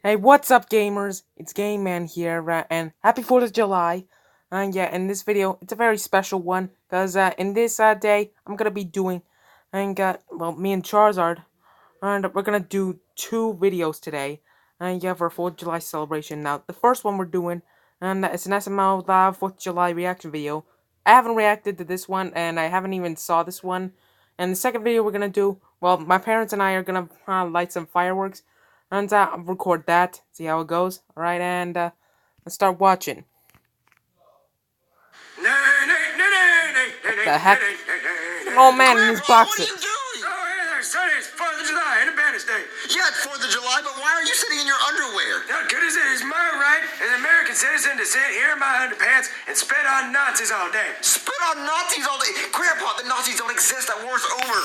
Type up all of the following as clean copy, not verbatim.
Hey, what's up, gamers? It's Gameman here, and happy 4th of July. And yeah, in this video, it's a very special one, because in this day, I'm gonna be doing, well, me and Charizard, and we're gonna do 2 videos today, and yeah, for a 4th of July celebration. Now, the first one we're doing, and it's an SML 4th of July reaction video. I haven't reacted to this one, and I haven't even saw this one. And the second video we're gonna do, well, my parents and I are gonna light some fireworks, and record that, see how it goes. Alright, and let's start watching. What the heck? An old man in his boxers. Son, it's 4th of July, Independence Day. Yeah, it's 4th of July, but why are you sitting in your underwear? Now, good as it is my right as an American citizen to sit here in my underpants and spit on Nazis all day. Spit on Nazis all day? Grandpa, the Nazis don't exist. That war's over.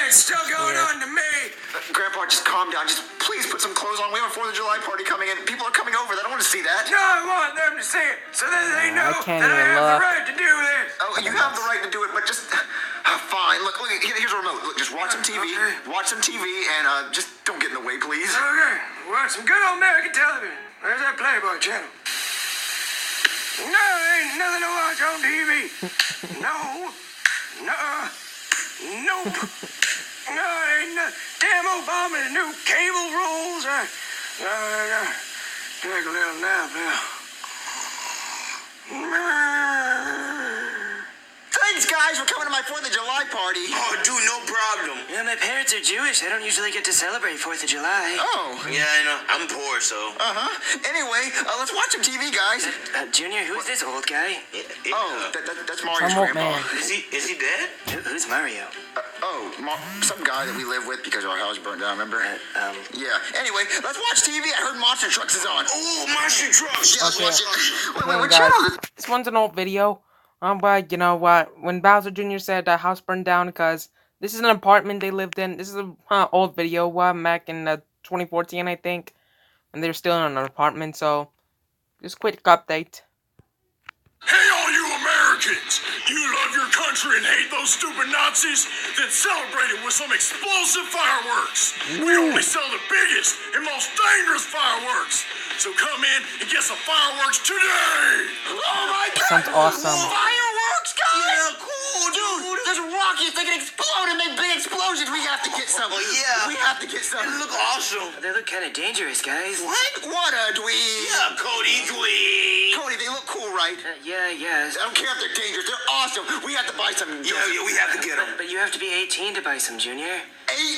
It's still going on to me. Grandpa, just calm down. Just please put some clothes on. We have a 4th of July party coming in. People are coming over. They don't want to see that. No, I want them to see it so that they know I can't that I even have look. the right to do this. Oh, you have the right to do it, but just... fine. Look, here's a remote. Look, just watch some TV. Okay. Watch some TV, and just don't get in the way, please. Okay, watch some good old American television. There's that Playboy channel. No, ain't nothing to watch on TV. No. Nope. No, ain't nothing. Damn Obama and new cable rules. Take a little nap now. Thanks, guys, for coming to my 4th of July party. Oh, dude, no problem. Yeah, my parents are Jewish. I don't usually get to celebrate 4th of July. Oh. Yeah, I know. I'm poor, so. Anyway, let's watch some TV, guys. Junior, who's this old guy? Oh, that's Mario's Some old grandpa. man. Is he dead? Who's Mario? Some guy that we live with because our house burned down, remember? Yeah. Anyway, let's watch TV. I heard Monster Trucks is on. Oh, Monster Trucks. Yeah, let's Okay. watch it. Wait, what Guys, channel is this one's an old video. But you know what? When Bowser Jr. said the house burned down because this is an apartment they lived in. This is an old video back in 2014, I think, and they're still in an apartment. So, just quick update. Hey, all you Americans! You love your country and hate those stupid Nazis? Then celebrate it with some explosive fireworks! We only sell the biggest and most dangerous fireworks! So come in and get some fireworks today! Oh my God! Sounds awesome. Fireworks, guys! Yeah, cool, Dude, there's rockets. They can explode and make big explosions. We have to get some. Oh, yeah. We have to get some. They look awesome. They look kind of dangerous, guys. What a dweeb. Yeah, Cody Dwee. Cody, they look cool, right? Yeah. I don't care if they're dangerous. They're awesome. We have to buy some. Yeah, we have to get them. But you have to be 18 to buy some, Junior.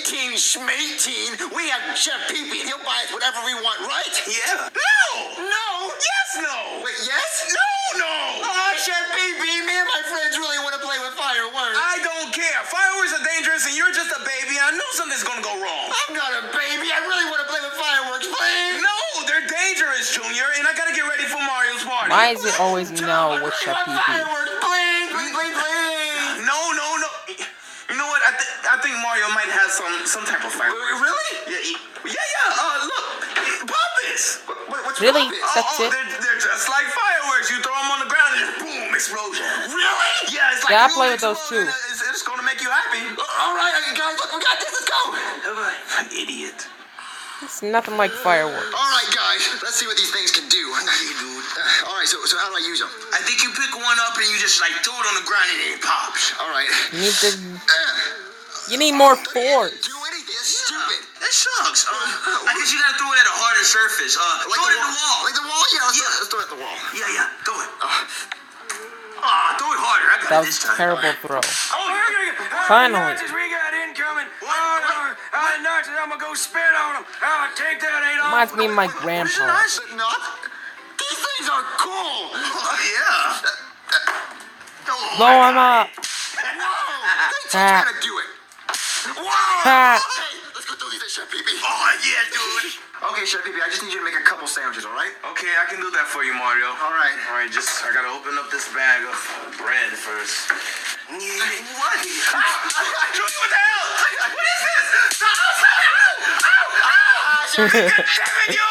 18 schmeighteen. We have Chef Pee-Pee, and he'll buy us whatever we want, right? Yeah. No. No. Yes, no. Wait, yes? No. Oh, Chef Pee-Pee, me and my friends really want to play with fireworks. I don't care. Fireworks are dangerous, and you're just a baby. I know something's gonna go wrong. I'm not a baby. I really want to play with fireworks, please. No, they're dangerous, Junior, and I gotta get ready for Mario's party. Why is it always no with Chef Pee-Pee? Fireworks, please. No. You know what? I think Mario might have some type of fireworks. Really? Yeah. Look, puppets. What's Really? puppets? That's it? They're just like fireworks. You throw them on the ground and just boom, explosion. Really? Yeah, it's like Yeah, I you play with those explode, too. and it's gonna make you happy. All right, guys, look, we got this. Let's go. Idiot. It's nothing like fireworks. All right, guys, let's see what these things can do. Okay, dude. All right, so how do I use them? I think you pick one up and you just like throw it on the ground and it pops. All right. You need more Can't force. do anything. That's stupid. That sucks. I guess you gotta throw it at a harder surface. Throw it at the wall. Like the wall? Yeah, Yeah. let's throw it at the wall. Yeah. Throw it. Throw it harder. I got That it was this a time. terrible throw. Finally. Finally. We got incoming. Nazis, I'm gonna go spit on them. Take that, Adolf. Reminds me of my grandpa. Nice, not. These things are cool. Yeah. Blow him up. Whoa. They teach me Ha. how to do it. Whoa. Ha. Hey, let's go through these at Chef Pee-Pee. Oh, yeah, dude. Okay, Chef Pee-Pee, I just need you to make a couple sandwiches, all right? Okay, I can do that for you, Mario. All right. I gotta open up this bag of bread first. What? Julie, what the hell? What is this? Stop it! Damn it, you!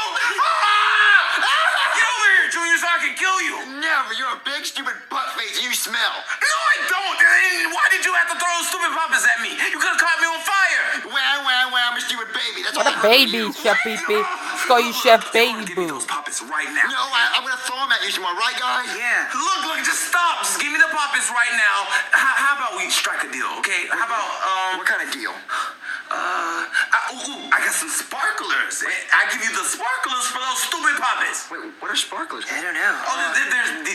Get over here, Junior, so I can kill you. Never. You're a big, stupid butt face. You smell. No, I don't. And why did you have to throw those stupid puppets at me? You could have caught me on fire. Well, I'm a stupid baby. That's What all a I heard from baby, you. Chef Pee-Pee. just call you Chef Baby Give me Boo. those puppets right now. No, I'm gonna throw them at you tomorrow, right, guys? Yeah. Look, just stop. Just give me the puppets right now. How about we strike a deal, okay? How about, What kind of deal? I got some sparklers. I give you the sparklers for those stupid puppets. Wait, what are sparklers? I don't know. Oh,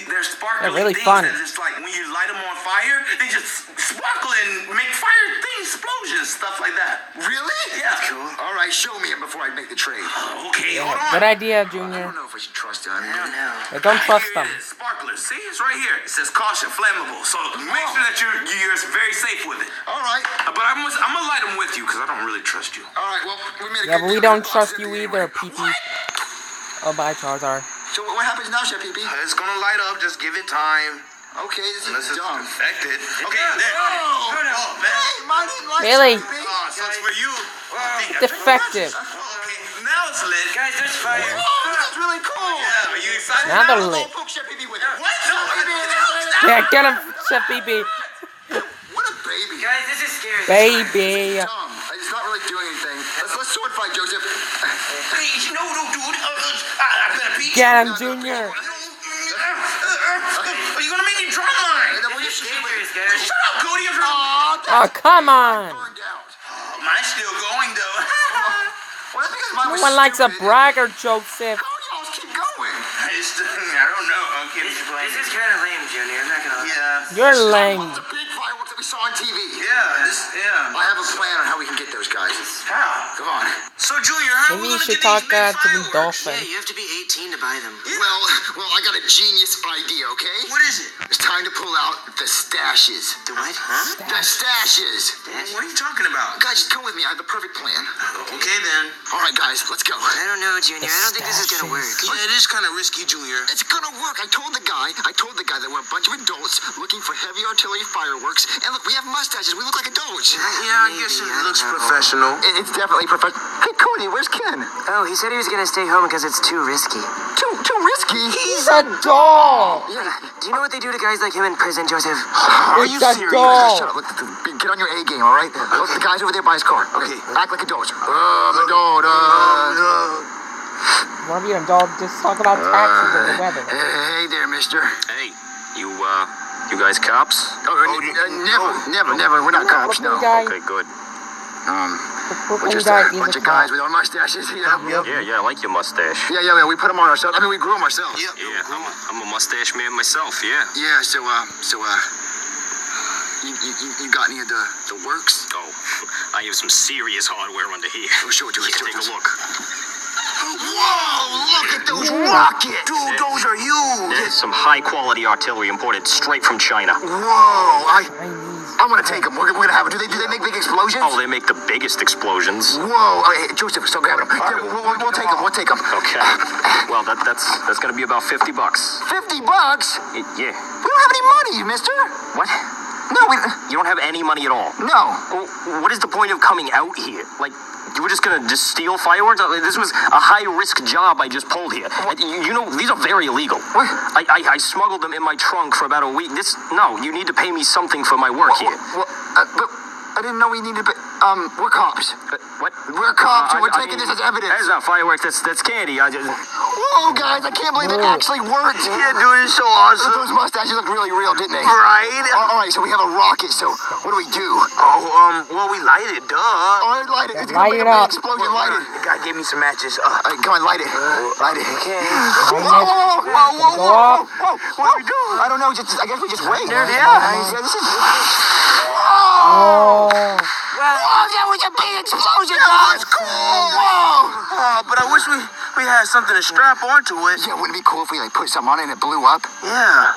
there's sparkling They're really things fun. that just like when you light them on fire, they just sparkle and make fire things, explosions, stuff like that. Really? Yeah. Cool. All right, show me them before I make the trade. Okay, hold on. Good idea, I Junior. don't know if I should trust them. I don't know. But don't trust Here them. it is, sparklers. See, it's right here. It says caution, flammable. So make sure that you're very safe with it. All right. But I'm gonna light them with you because I don't really trust you. All right, well, we made a Yeah, good but we deal. don't I'll trust send you it either, anyway. PP. Oh, bye, Charizard. So what happens now, Chef PP? It's gonna light up. Just give it time. Okay, this Unless is it's dumb. infected. Okay, there. Oh, man. hey, mine didn't like Really? Chef PP. Oh, so it's for you. Defective. Okay, now it's lit. Guys, there's fire. Oh, this is really cool. Yeah, are you excited? Now they're I'll lit. poke Chef PP with it. What? Yeah, get him, Chef PP. What a baby. Guys, this is scary. Baby. Dumb. It's not really doing anything. Let's sword fight, Joseph. Please, no, dude. I better pee. Get him, Junior. Are you gonna make me drop mine? It's dangerous, guys. Shut up, Cody. If you're... Oh, come on. Burned out. Mine's still going, though. Well, that's because mine No was one likes a stupid. bragger, Joseph. How do y'all keep going? I don't know. Okay. This is kind of lame, Junior. I'm not gonna lie. Yeah. You're lame. The big fireworks that we saw on TV. Yeah. I have a plan on how we can get those guys. How? Come on. So, Junior, how Maybe we you gonna should get talk these big to the fireworks? dolphin. Yeah, you have to be 18 to buy them. Well, I got a genius idea, okay? What is it? It's time to pull out the stashes. The what? The stashes. What are you talking about? Guys, come with me. I have the perfect plan. Okay, then. All right, guys, let's go. I don't know, Junior. I don't think this is gonna work. Yeah, it is kind of risky, Junior. It's gonna work. I told the guy that we're a bunch of adults looking for heavy artillery fireworks. And look, we have mustaches. We look like adults. Yeah, I guess it Maybe, I looks don't know. professional. It's definitely professional. Hey, Cody, where's Ken? Oh, he said he was gonna stay home because it's too risky. Too risky. He's a doll. Yeah. Do you know what they do to guys like him in prison, Joseph? Are It's a Shut doll. up. Look, get on your A game, all right? Look, the guy's over there by his car. Okay. Act like adults. The doll. Want to be an adult? Just talk about taxes and the weather. Hey there, mister. Hey, you guys cops? Never. We're not cops, Look, no. guy. Okay, good. We're Look, just guy a is bunch a of guys cop. with our mustaches. Yeah, I like your mustache. Yeah. We put them on ourselves. I mean, we grew them ourselves. Yeah, I'm a mustache man myself, yeah. Yeah. So, you got any of the works? Oh, I have some serious hardware under here. Oh, show it to us. Take a look. Whoa! Look at those rockets, Dude, those are huge. There's some high-quality artillery imported straight from China. Whoa! Chinese. I'm gonna take them. We're gonna have it. Do they make big explosions? Oh, they make the biggest explosions. Whoa! Hey, Joseph, still grabbing them. Yeah, we'll take them. We'll take them. Okay. Well, that's gonna be about $50. $50? Yeah. We don't have any money, mister. What? No, we. You don't have any money at all? No. Well, what is the point of coming out here? Like, you were just gonna just steal fireworks? This was a high-risk job I just pulled here. You know, these are very illegal. What? I smuggled them in my trunk for about a week. No, you need to pay me something for my work here. Well, but I didn't know we needed to. We're cops. What? We're cops, and we're I taking mean, this as evidence. That's not fireworks. That's candy. Whoa, guys! I can't believe it actually worked. Yeah, dude, it's so awesome. Those mustaches look really real, didn't they? Right? All right, so we have a rocket. So what do we do? Oh, well, we light it, duh. Oh, light it. It's gonna Light make it a big up. explosion. Light it. The guy gave me some matches. All right, come on, light it. Light it. Okay. Whoa. What do we do? I don't know. I guess we just wait. Yeah. This is. Whoa! Oh. Whoa, that was a big explosion, guys! Cool! Whoa! But I wish we had something to strap onto it. Yeah, wouldn't it be cool if we put something on it and it blew up? Yeah.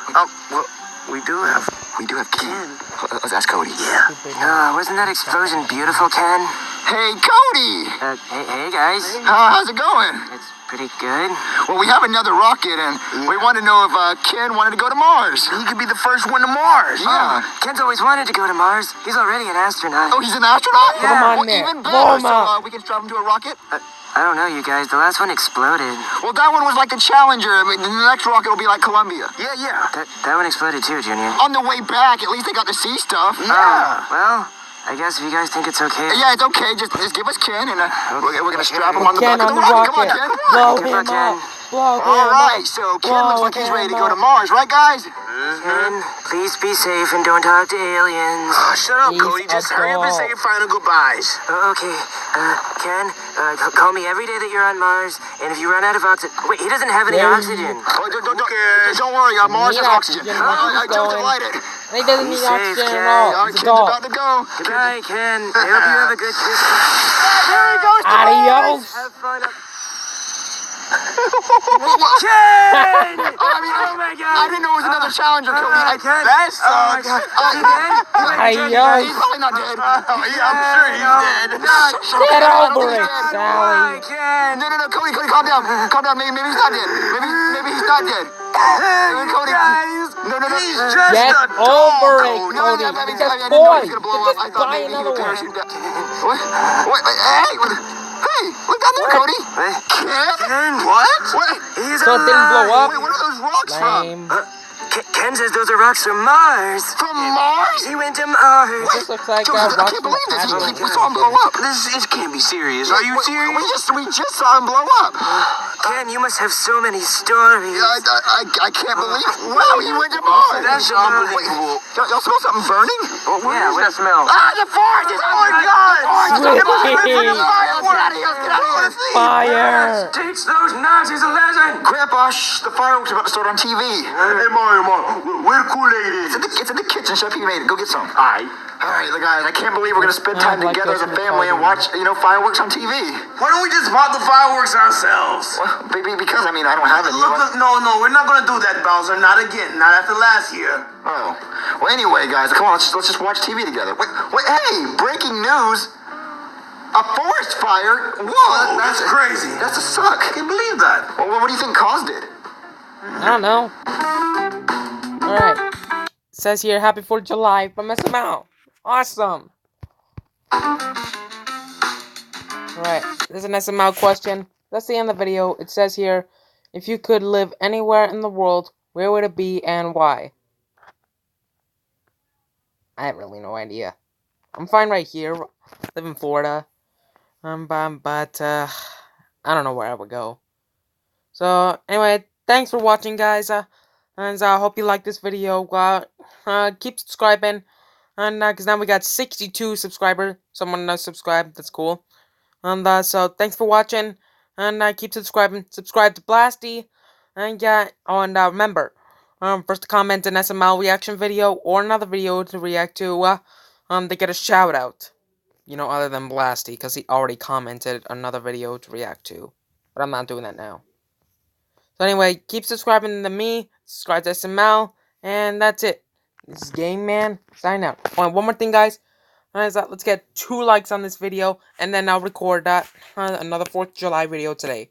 Well, we do have. We do have Ken. Let's ask Cody. Yeah. Wasn't that explosion beautiful, Ken? Hey, Cody! Hey guys. How's it going? It's pretty good. Well, we have another rocket, and we want to know if Ken wanted to go to Mars. He could be the first one to Mars. Yeah. Ken's always wanted to go to Mars. He's already an astronaut. Oh, he's an astronaut? Put him on Well, there. even Blow better. him up. So we can strap him to a rocket? I don't know, you guys. The last one exploded. Well, that one was like the Challenger. I mean, the next rocket will be like Columbia. Yeah. That one exploded too, Junior. On the way back, at least they got to see stuff. Oh, well, I guess if you guys think it's okay. Yeah, it's okay. Just give us Ken, and we're gonna strap him on the Ken back of on the the rocket. Come on, rocket. Ken. Blow Good him luck, Ken. up. Blow him All right, up. so Ken looks like he's ready to go to him Mars, right, guys? Ken, please be safe and don't talk to aliens. Shut up, He's Cody. Just a hurry up and doll. say your final goodbyes. Okay, Ken, call me every day that you're on Mars, and if you run out of oxygen... Wait, he doesn't have any There you- oxygen. Oh, don't worry, Mars Need has oxygen. oxygen. I He's told going. him light it. He doesn't need He's safe, oxygen Ken. at all. Our He's a Ken's dog. about to go. Goodbye, Ken. I hope you have a good Christmas. There he goes. Adios. Have fun. Ken! Oh my God! I didn't know it was another challenger, Cody. Ken! That Oh my sucks. God! Is he dead? Adios. He's probably not dead. I'm sure he's dead. Get over it, Sally. Ken! No, Cody, calm down. Calm down. Maybe he's not dead. Maybe he's not dead. Cody. No. He's just Get a over dog, it, Cody. Cody. I It's didn't a know toy. he was gonna You blow can up. I just thought buy maybe he another was gonna one. shoot down. What? Hey, look down there, Cody. Ken? What? He's So it didn't blow up? Wait, what are those rocks Lame. from? Ken says those are rocks from Mars. From Mars? He went to Mars. This looks like Joseph, I rocks can't from believe this. Adelaide. We saw him blow up. This can't be serious. Are you serious? We just saw him blow up. Ken, you must have so many stories. I can't believe it. Wow, he went to Mars. That's unbelievable. Y'all smell something burning? Yeah, what smell? The forest! Oh my God! Sweet. Get out of here! Fire. Teach those Nazis a lesson. Grandpa, the fireworks are about to start on TV. Hey, Mario, where Kool-Aid is? It's in the kitchen. Chef, you made it. Go get some. Alright. All right, guys, I can't believe we're gonna spend time like together as this a in the family and car, watch, fireworks on TV. Why don't we just pop the fireworks ourselves? Well, because I don't have any. No, we're not gonna do that, Bowser. Not again. Not after last year. Oh, well, anyway, guys, come on, let's just watch TV together. Wait, hey, breaking news! A forest fire? Whoa, That's crazy. That's a suck. I can't believe that. Well, what do you think caused it? I don't know. Alright. Says here, Happy 4th of July from SML. Awesome. Alright, this is an SML question. That's the end of the video. It says here, if you could live anywhere in the world, where would it be and why? I have really no idea. I'm fine right here. Live in Florida. But I don't know where I would go. So, anyway, thanks for watching, guys. And I hope you like this video. Keep subscribing. And, because now we got 62 subscribers. Someone subscribed. That's cool. And, so, thanks for watching. And, keep subscribing. Subscribe to Blasty. And, yeah. Oh, and, remember. First to comment an SML reaction video or another video to react to, they get a shout out. Other than Blasty, because he already commented another video to react to. But I'm not doing that now. So anyway, keep subscribing to me, subscribe to SML, and that's it. This is Gameman, sign out. Oh, and one more thing, guys. Let's get 2 likes on this video, and then I'll record another 4th of July video today.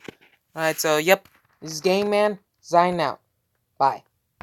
Alright, so, yep. This is Gameman, sign out. Bye.